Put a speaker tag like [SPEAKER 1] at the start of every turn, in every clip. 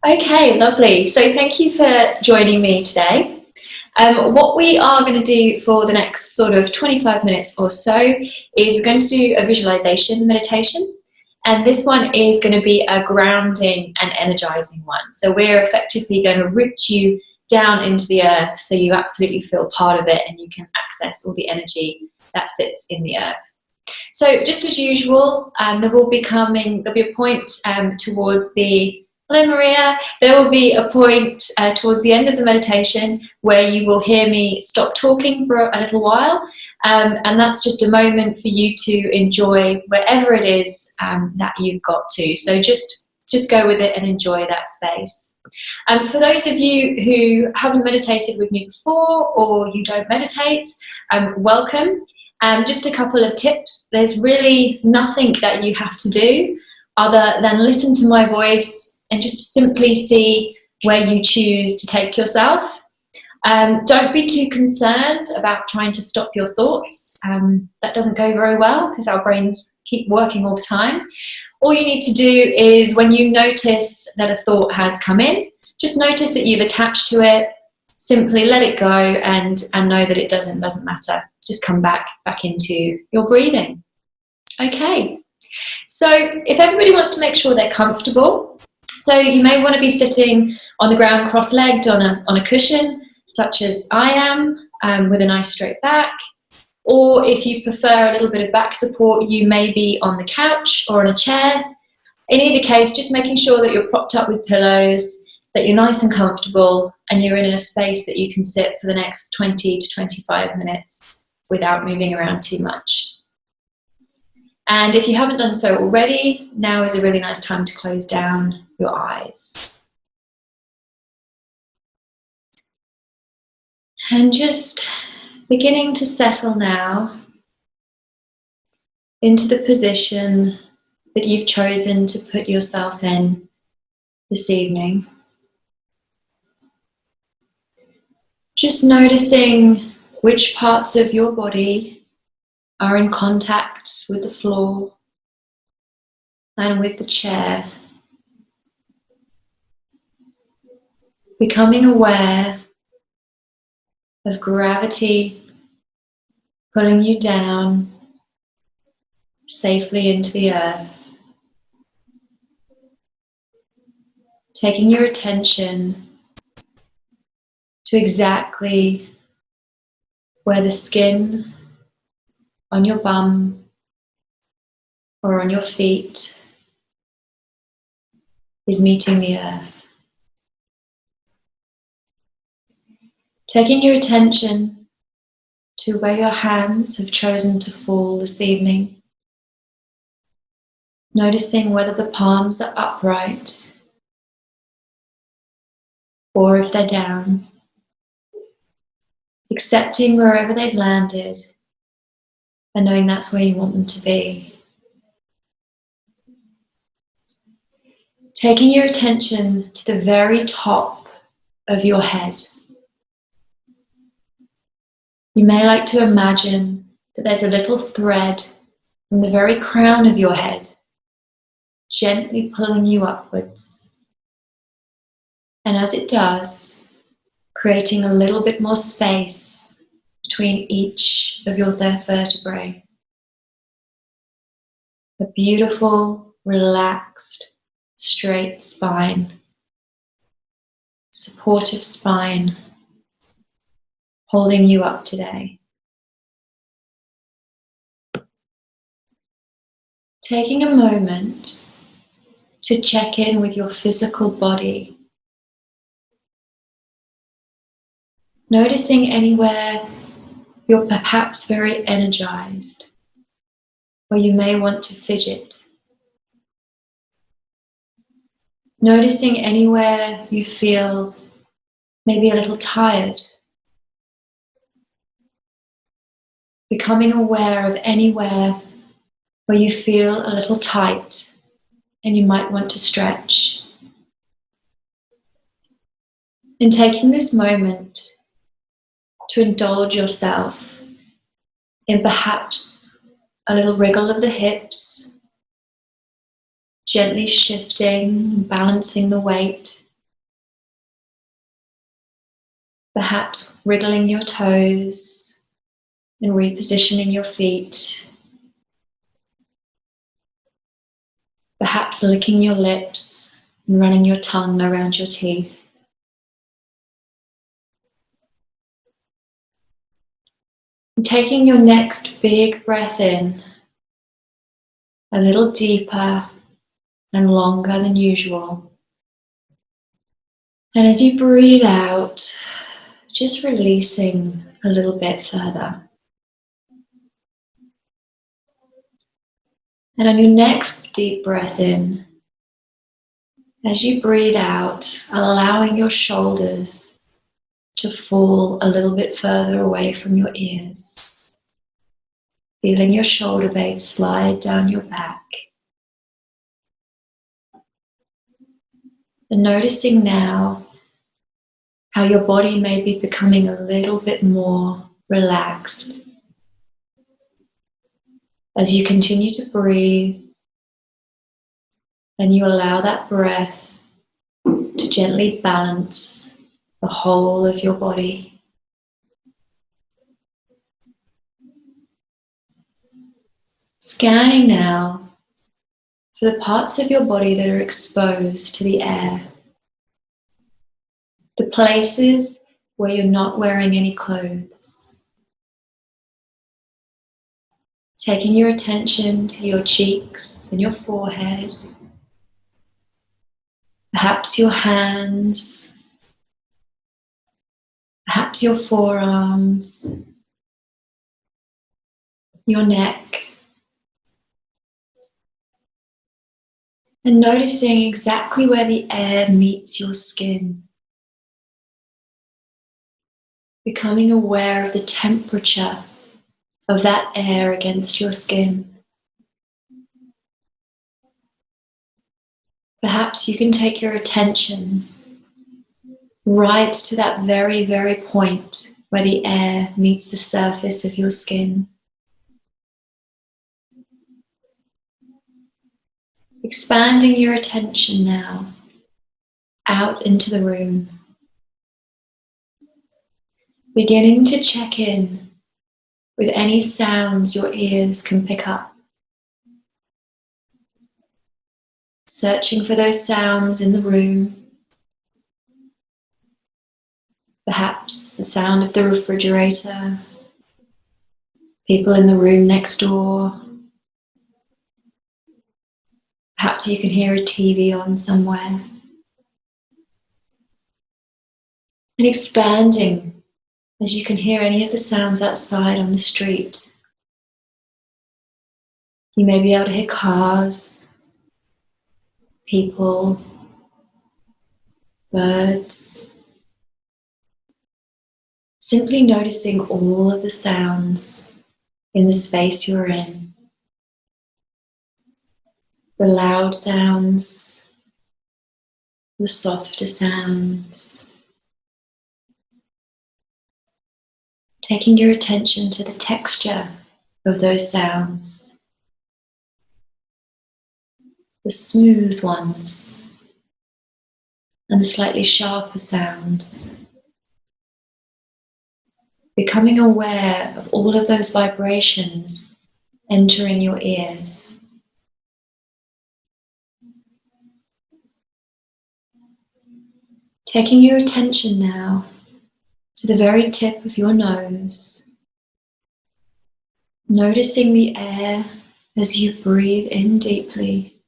[SPEAKER 1] Okay, lovely. So thank you for joining me today. What we are going to do for the next sort of 25 minutes or so is we're going to do a visualization meditation. And this one is going to be a grounding and energizing one. So we're effectively going to root you down into the earth so you absolutely feel part of it and you can access all the energy that sits in the earth. So just as usual, there'll be a point towards the Hello Maria. There will be a point towards the end of the meditation where you will hear me stop talking for a little while, and that's just a moment for you to enjoy wherever it is that you've got to. So just go with it and enjoy that space. For those of you who haven't meditated with me before or you don't meditate, welcome. Just a couple of tips. There's really nothing that you have to do other than listen to my voice and just simply see where you choose to take yourself. Don't be too concerned about trying to stop your thoughts. That doesn't go very well because our brains keep working all the time. All you need to do is when you notice that a thought has come in, just notice that you've attached to it, simply let it go and know that it doesn't matter. Just come back into your breathing. Okay, so if everybody wants to make sure they're comfortable, so you may want to be sitting on the ground cross-legged on a cushion, such as I am, with a nice straight back. Or if you prefer a little bit of back support, you may be on the couch or on a chair. In either case, just making sure that you're propped up with pillows, that you're nice and comfortable, and you're in a space that you can sit for the next 20 to 25 minutes without moving around too much. And if you haven't done so already, now is a really nice time to close down your eyes. And just beginning to settle now into the position that you've chosen to put yourself in this evening. Just noticing which parts of your body are in contact with the floor and with the chair. Becoming aware of gravity pulling you down safely into the earth. Taking your attention to exactly where the skin on your bum or on your feet is meeting the earth. Taking your attention to where your hands have chosen to fall this evening. Noticing whether the palms are upright or if they're down. Accepting wherever they've landed and knowing that's where you want them to be. Taking your attention to the very top of your head. You may like to imagine that there's a little thread from the very crown of your head, gently pulling you upwards. And as it does, creating a little bit more space between each of your vertebrae. A beautiful, relaxed, straight spine. Supportive spine holding you up today. Taking a moment to check in with your physical body. Noticing anywhere you're perhaps very energized, or you may want to fidget. Noticing anywhere you feel maybe a little tired. Becoming aware of anywhere where you feel a little tight and you might want to stretch. And taking this moment to indulge yourself in perhaps a little wriggle of the hips, gently shifting, balancing the weight Perhaps wriggling your toes and repositioning your feet. Perhaps licking your lips and running your tongue around your teeth. And taking your next big breath in, a little deeper and longer than usual. And as you breathe out, just releasing a little bit further. And on your next deep breath in, as you breathe out, allowing your shoulders to fall a little bit further away from your ears. Feeling your shoulder blades slide down your back. And noticing now how your body may be becoming a little bit more relaxed as you continue to breathe and you allow that breath to gently balance the whole of your body. Scanning now for the parts of your body that are exposed to the air. The places where you're not wearing any clothes. Taking your attention to your cheeks and your forehead. Perhaps your hands. Perhaps your forearms. Your neck. And noticing exactly where the air meets your skin. Becoming aware of the temperature of that air against your skin. Perhaps you can take your attention right to that very, very point where the air meets the surface of your skin. Expanding your attention now out into the room. Beginning to check in with any sounds your ears can pick up. Searching for those sounds in the room. Perhaps the sound of the refrigerator, people in the room next door. Perhaps you can hear a TV on somewhere. And expanding as you can hear any of the sounds outside on the street. You may be able to hear cars, people, birds. Simply noticing all of the sounds in the space you're in. The loud sounds, the softer sounds. Taking your attention to the texture of those sounds. The smooth ones and the slightly sharper sounds. Becoming aware of all of those vibrations entering your ears. Taking your attention now to the very tip of your nose. Noticing the air as you breathe in deeply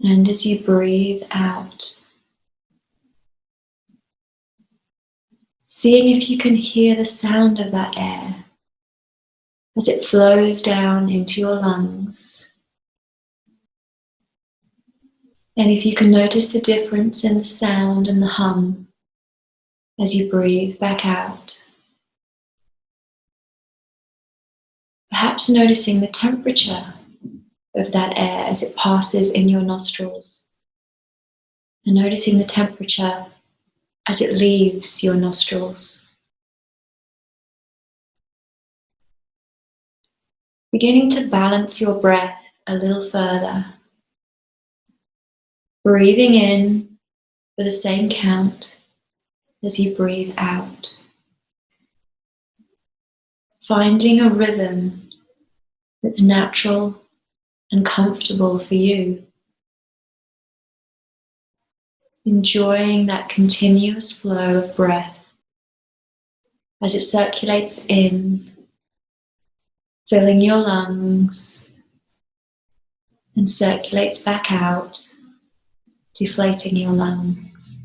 [SPEAKER 1] and as you breathe out. Seeing if you can hear the sound of that air as it flows down into your lungs. And if you can notice the difference in the sound and the hum as you breathe back out. Perhaps noticing the temperature of that air as it passes in your nostrils. And noticing the temperature as it leaves your nostrils. Beginning to balance your breath a little further. Breathing in for the same count as you breathe out. Finding a rhythm that's natural and comfortable for you. Enjoying that continuous flow of breath as it circulates in, filling your lungs, and circulates back out, deflating your lungs.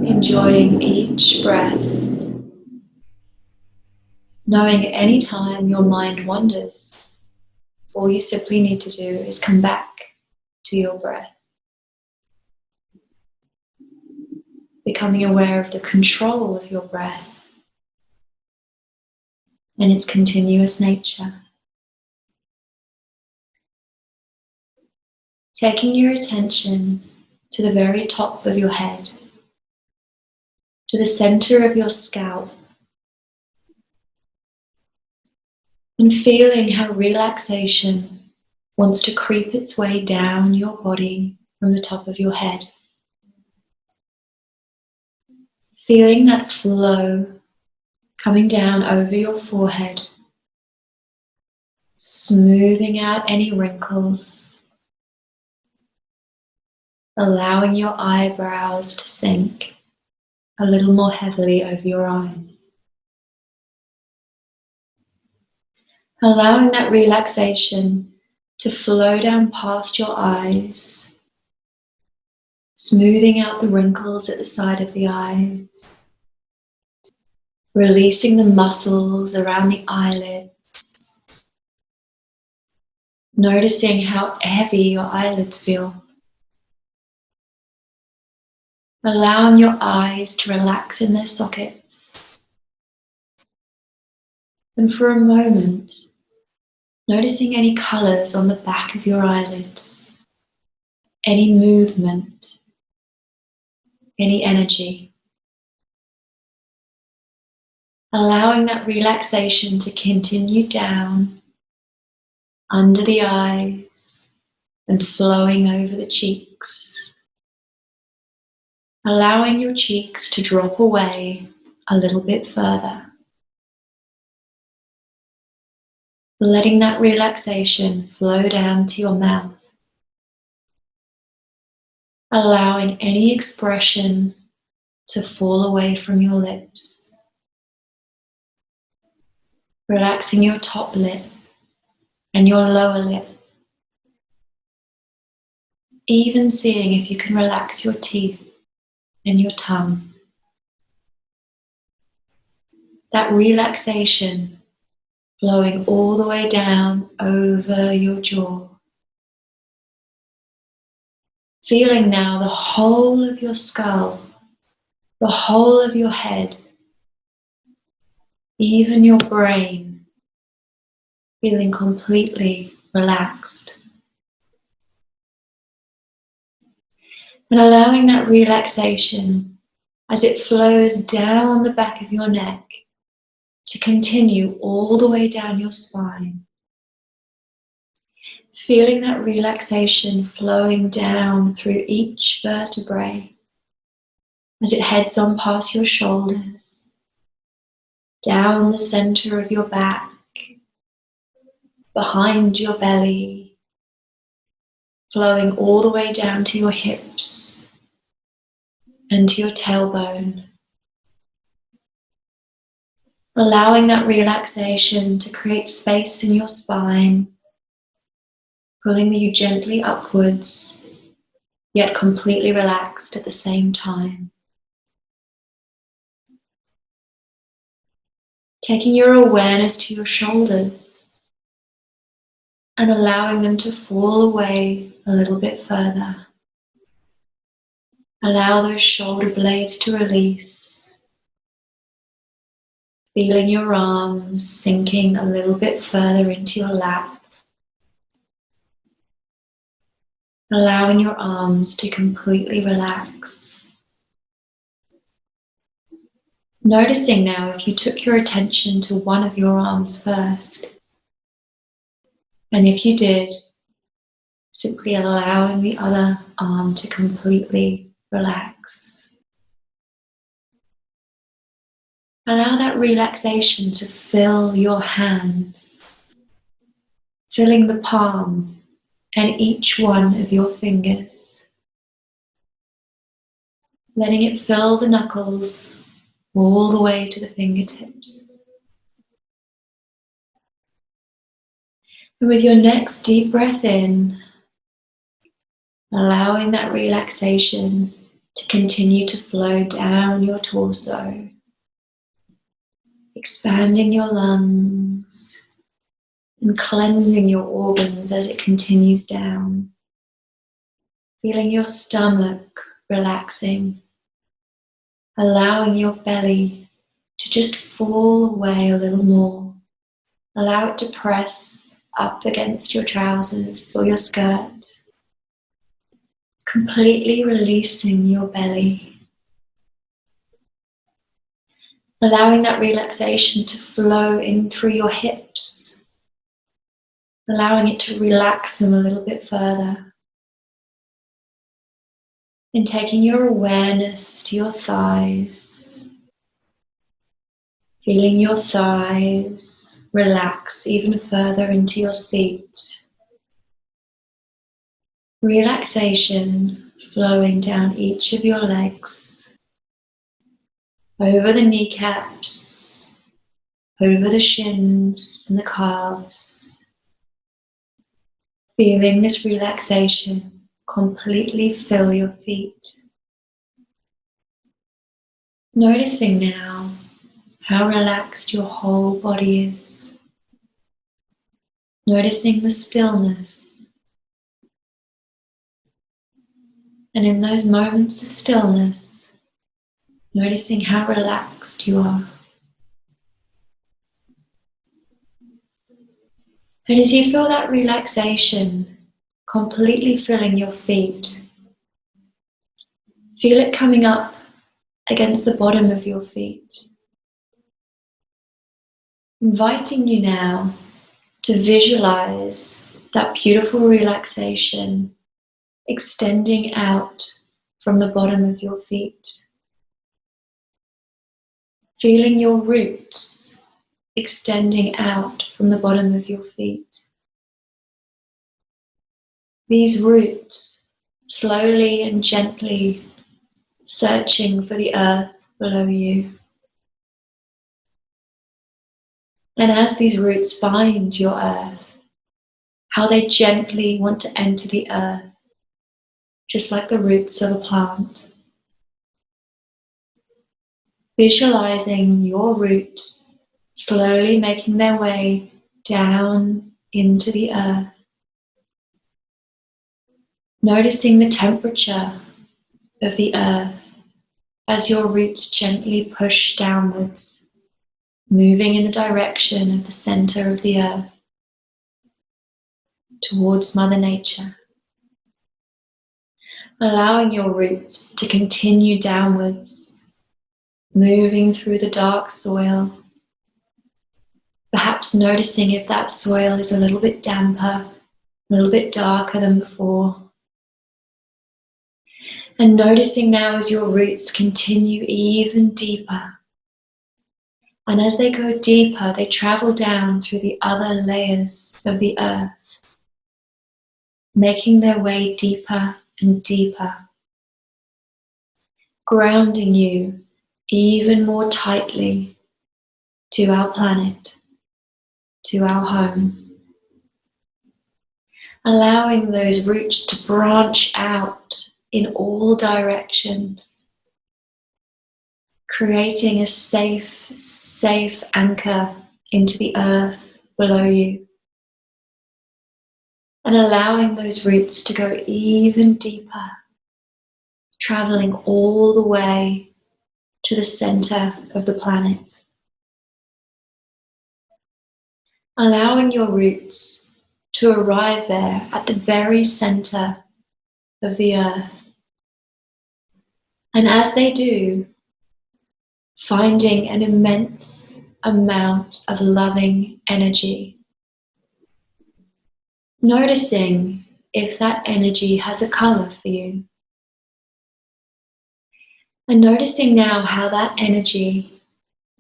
[SPEAKER 1] Enjoying each breath, knowing at any time your mind wanders, all you simply need to do is come back to your breath. Becoming aware of the control of your breath and its continuous nature. Taking your attention to the very top of your head, to the center of your scalp, and feeling how relaxation wants to creep its way down your body from the top of your head. Feeling that flow coming down over your forehead, smoothing out any wrinkles, allowing your eyebrows to sink a little more heavily over your eyes. Allowing that relaxation to flow down past your eyes, smoothing out the wrinkles at the side of the eyes, releasing the muscles around the eyelids, noticing how heavy your eyelids feel. Allowing your eyes to relax in their sockets. And for a moment, noticing any colours on the back of your eyelids, any movement, any energy. Allowing that relaxation to continue down under the eyes and flowing over the cheeks. Allowing your cheeks to drop away a little bit further. Letting that relaxation flow down to your mouth. Allowing any expression to fall away from your lips. Relaxing your top lip and your lower lip. Even seeing if you can relax your teeth and your tongue. That relaxation flowing all the way down over your jaw. Feeling now the whole of your skull, the whole of your head, even your brain, feeling completely relaxed. And allowing that relaxation as it flows down the back of your neck to continue all the way down your spine. Feeling that relaxation flowing down through each vertebrae as it heads on past your shoulders, down the center of your back, behind your belly, flowing all the way down to your hips and to your tailbone. Allowing that relaxation to create space in your spine, pulling you gently upwards, yet completely relaxed at the same time. Taking your awareness to your shoulders and allowing them to fall away a little bit further. Allow those shoulder blades to release. Feeling your arms sinking a little bit further into your lap. Allowing your arms to completely relax. Noticing now if you took your attention to one of your arms first. And if you did, Simply allowing the other arm to completely relax. Allow that relaxation to fill your hands, filling the palm and each one of your fingers. Letting it fill the knuckles all the way to the fingertips. And with your next deep breath in, allowing that relaxation to continue to flow down your torso, expanding your lungs and cleansing your organs as it continues down. Feeling your stomach relaxing, allowing your belly to just fall away a little more. Allow it to press up against your trousers or your skirt, completely releasing your belly. Allowing that relaxation to flow in through your hips, allowing it to relax them a little bit further. And taking your awareness to your thighs, feeling your thighs relax even further into your seat. Relaxation flowing down each of your legs, over the kneecaps, over the shins and the calves. Feeling this relaxation completely fill your feet. Noticing now how relaxed your whole body is. Noticing the stillness. And in those moments of stillness, noticing how relaxed you are. And as you feel that relaxation completely filling your feet, feel it coming up against the bottom of your feet. Inviting you now to visualize that beautiful relaxation extending out from the bottom of your feet. Feeling your roots extending out from the bottom of your feet. These roots slowly and gently searching for the earth below you. And as these roots find your earth, how they gently want to enter the earth, just like the roots of a plant. Visualizing your roots slowly making their way down into the earth. Noticing the temperature of the earth as your roots gently push downwards, moving in the direction of the center of the earth, towards Mother Nature. Allowing your roots to continue downwards, moving through the dark soil, perhaps noticing if that soil is a little bit damper, a little bit darker than before. And noticing now as your roots continue even deeper. And as they go deeper, they travel down through the other layers of the earth, making their way deeper and deeper, grounding you even more tightly to our planet, to our home. Allowing those roots to branch out in all directions, creating a safe anchor into the earth below you, and allowing those roots to go even deeper, traveling all the way to the center of the planet. Allowing your roots to arrive there at the very center of the earth. And as they do, finding an immense amount of loving energy. Noticing if that energy has a color for you. And noticing now how that energy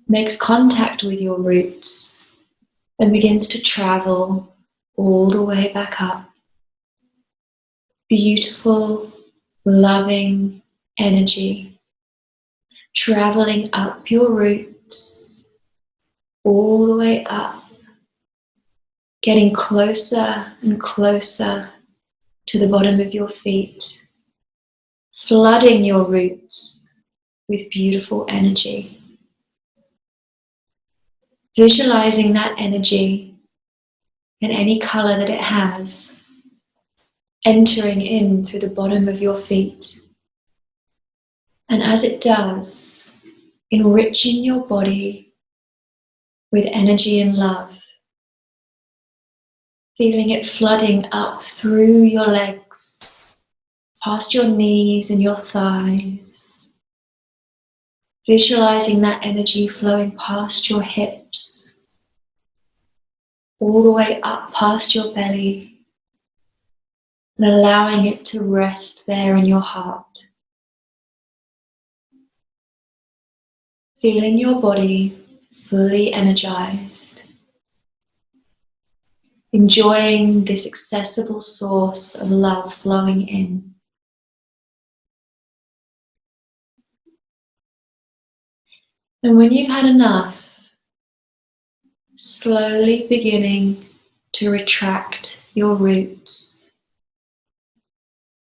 [SPEAKER 1] makes contact with your roots and begins to travel all the way back up. Beautiful, loving energy traveling up your roots, all the way up, getting closer and closer to the bottom of your feet, flooding your roots with beautiful energy. Visualizing that energy and any color that it has entering in through the bottom of your feet. And as it does, enriching your body with energy and love. Feeling it flooding up through your legs, past your knees and your thighs. Visualizing that energy flowing past your hips, all the way up past your belly, and allowing it to rest there in your heart. Feeling your body fully energized. Enjoying this accessible source of love flowing in. And when you've had enough, slowly beginning to retract your roots,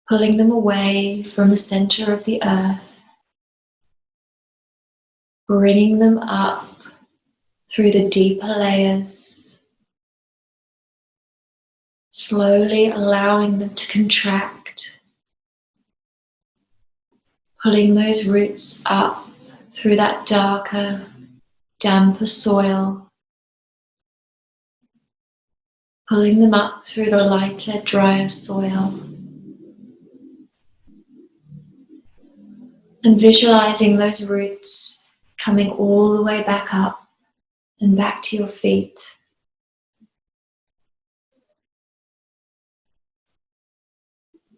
[SPEAKER 1] pulling them away from the center of the earth, bringing them up through the deeper layers, slowly allowing them to contract, pulling those roots up through that darker, damper soil, pulling them up through the lighter, drier soil, and visualizing those roots coming all the way back up and back to your feet.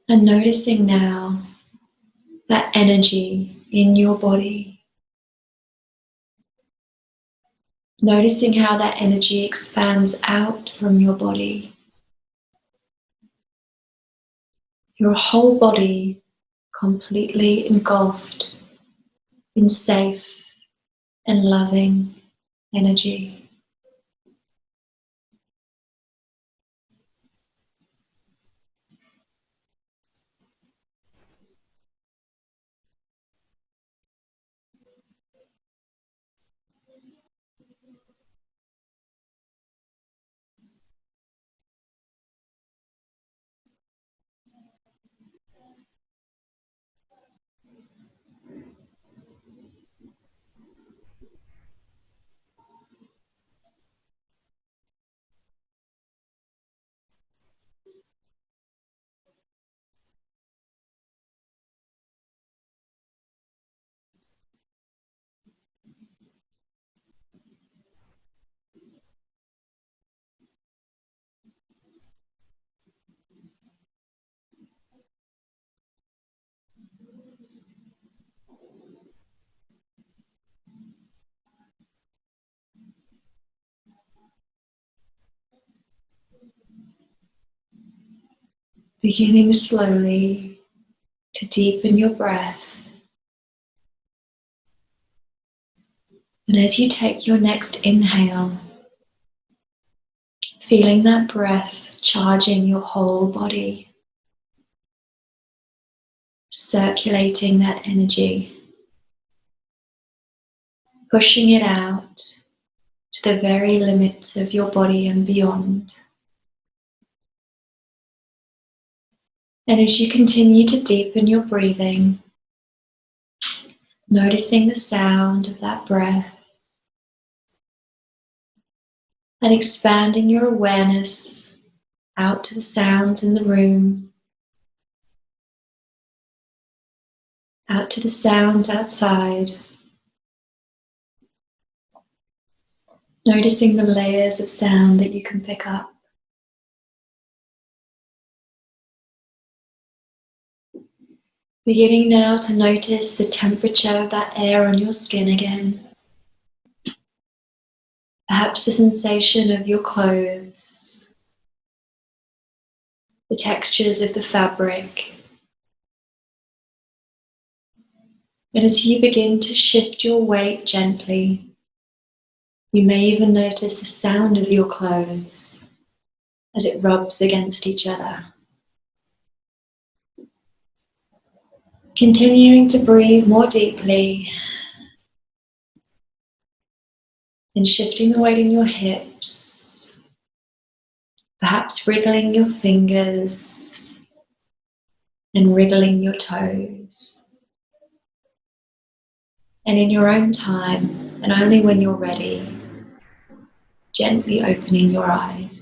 [SPEAKER 1] And noticing now that energy in your body. Noticing how that energy expands out from your body. Your whole body completely engulfed in safe and loving energy. Beginning slowly to deepen your breath. And as you take your next inhale, feeling that breath charging your whole body, circulating that energy, pushing it out to the very limits of your body and beyond. And as you continue to deepen your breathing, noticing the sound of that breath and expanding your awareness out to the sounds in the room, out to the sounds outside, noticing the layers of sound that you can pick up. Beginning now to notice the temperature of that air on your skin again. Perhaps the sensation of your clothes, the textures of the fabric. And as you begin to shift your weight gently, you may even notice the sound of your clothes as it rubs against each other. Continuing to breathe more deeply and shifting the weight in your hips, perhaps wriggling your fingers and wriggling your toes. And in your own time, and only when you're ready, gently opening your eyes.